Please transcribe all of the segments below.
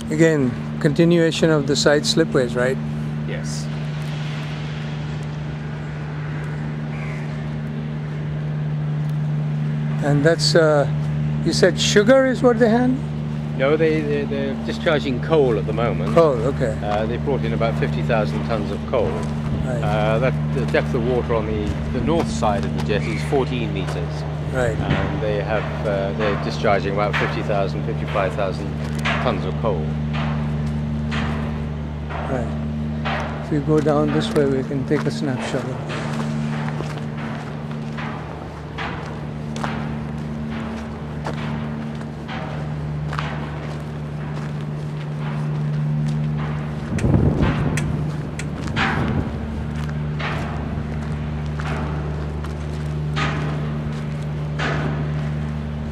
Again, continuation of the side slipways, right? Yes. And that's, you said sugar is what they had? No, they're discharging coal at the moment. Coal, okay. They brought in about 50,000 tons of coal. Right. The depth of water on the north side of the jetty is 14 meters. Right. And they're discharging about 50,000, 55,000 tons of coal. Right. If we go down this way, we can take a snapshot of it.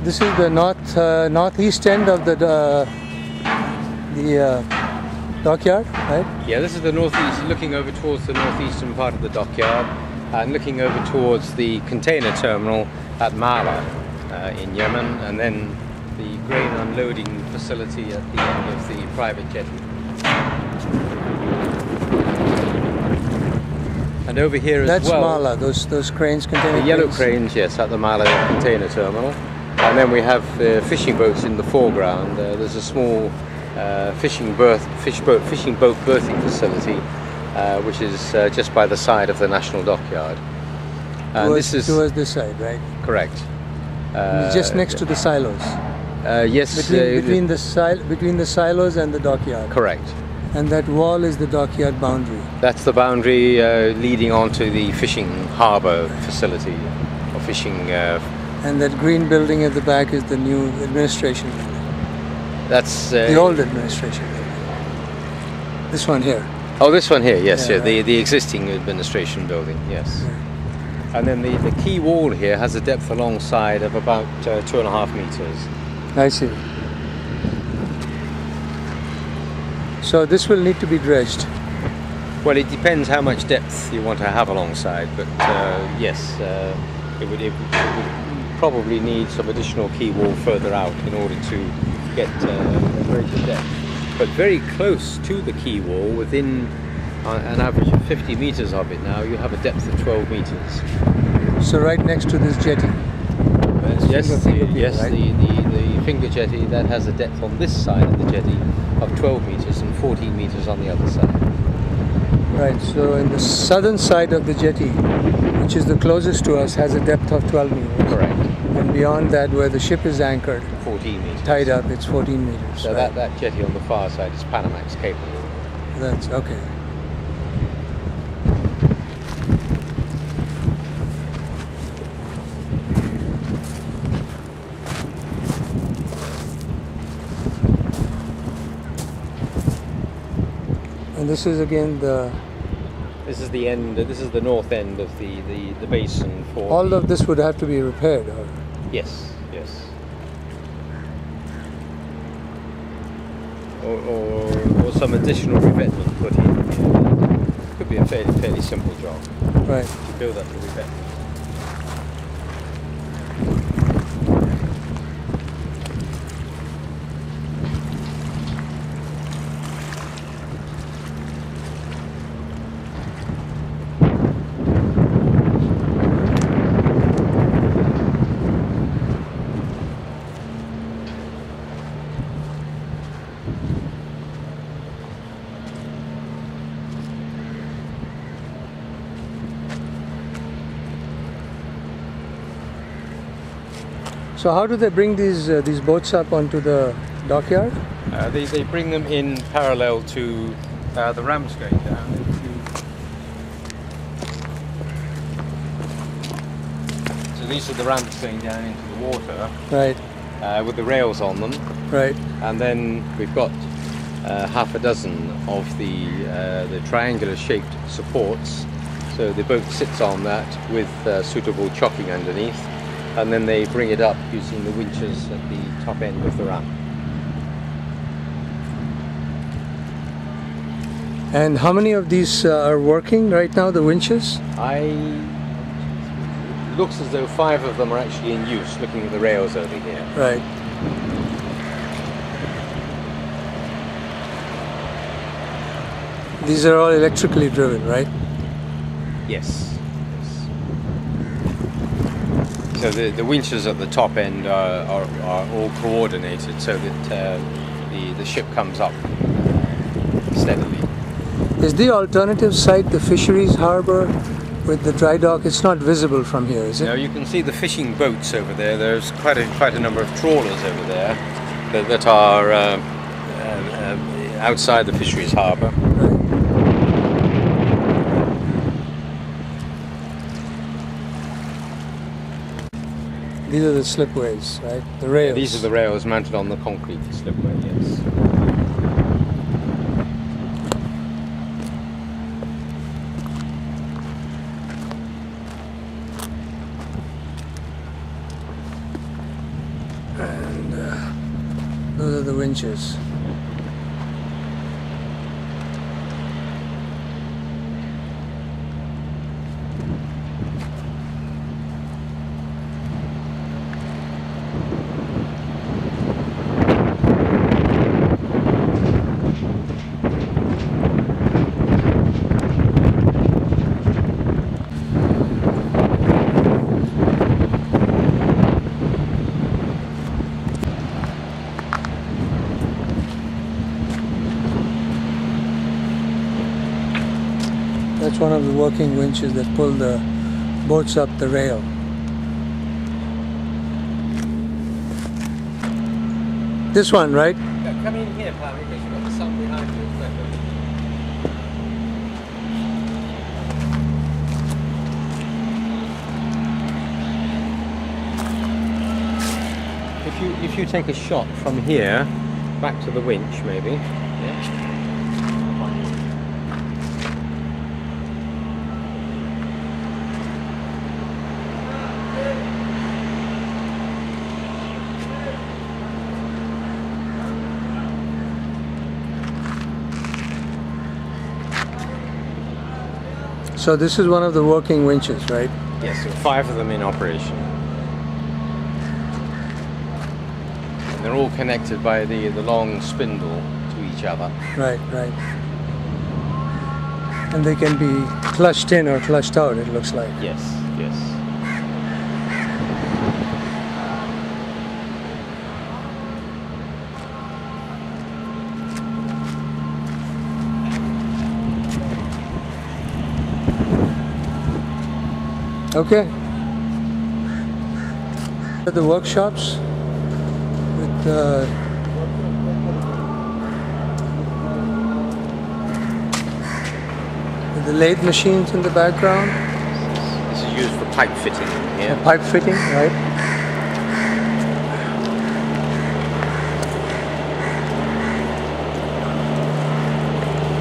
This is the northeast end of the dockyard, right? Yeah, this is the northeast, looking over towards the northeastern part of the dockyard and looking over towards the container terminal at Mala in Yemen, and then the grain unloading facility at the end of the private jetty. And over here as That's well. Mala, those cranes containing The yellow cranes. cranes, yes, at the Mala container terminal. And then we have fishing boats in the foreground. There's a small fishing boat berthing facility, which is just by the side of the National Dockyard. And Towards this side, right? Correct. It's just next to the silos. Yes. Between the silos and the dockyard. Correct. And that wall is the dockyard boundary. That's the boundary leading onto the fishing harbour facility, or fishing. And that green building at the back is the new administration building. That's the old administration building. This one here. Oh, this one here, yes, yeah, right. the existing administration building, yes. Yeah. And then the quay wall here has a depth alongside of about 2.5 meters. I see. So this will need to be dredged. Well, it depends how much depth you want to have alongside, but yes, it would probably need some additional quay wall further out in order to get a greater depth. But very close to the quay wall, within an average of 50 meters of it now, you have a depth of 12 meters. So right next to this jetty. Yes, right? the finger jetty that has a depth on this side of the jetty of 12 meters and 14 meters on the other side. Right, so in the southern side of the jetty, which is the closest to us, has a depth of 12 meters. Correct. And beyond that, where the ship is anchored, 14 meters. tied up, it's 14 meters. So right? that jetty on the far side is Panamax capable. That's okay. And this is again This is the end. This is the north end of the basin for. all of this would have to be repaired. Or? Yes, yes. Or some additional revetment put in. Could be a fairly simple job. Right. To build up the revetment. So how do they bring these boats up onto the dockyard? They bring them in parallel to the ramps going down. So these are the ramps going down into the water. Right. With the rails on them. Right. And then we've got half a dozen of the triangular shaped supports. So the boat sits on that with suitable chocking underneath, and then they bring it up using the winches at the top end of the ramp. And how many of these are working right now, the winches? Looks as though 5 of them are actually in use, looking at the rails over here. Right. These are all electrically driven, right? Yes. So the winches at the top end are all coordinated so that the ship comes up steadily. Is the alternative site the fisheries harbour with the dry dock? It's not visible from here, is it? Now you can see the fishing boats over there. There's quite a number of trawlers over there that are outside the fisheries harbour. Right. These are the slipways, right? The rails. These are the rails mounted on the concrete slipway, yes. And those are the winches. That's one of the working winches that pull the boats up the rail. This one, right? Yeah, come in here, pal, because you've got the sun behind you. If you take a shot from here back to the winch, maybe. Yeah. So this is one of the working winches, right? Yes, there are 5 of them in operation. And they're all connected by the long spindle to each other. Right. And they can be clutched in or clutched out, it looks like. Yes. Okay. The workshops with the lathe machines in the background. This is used for pipe fitting here. Pipe fitting, right?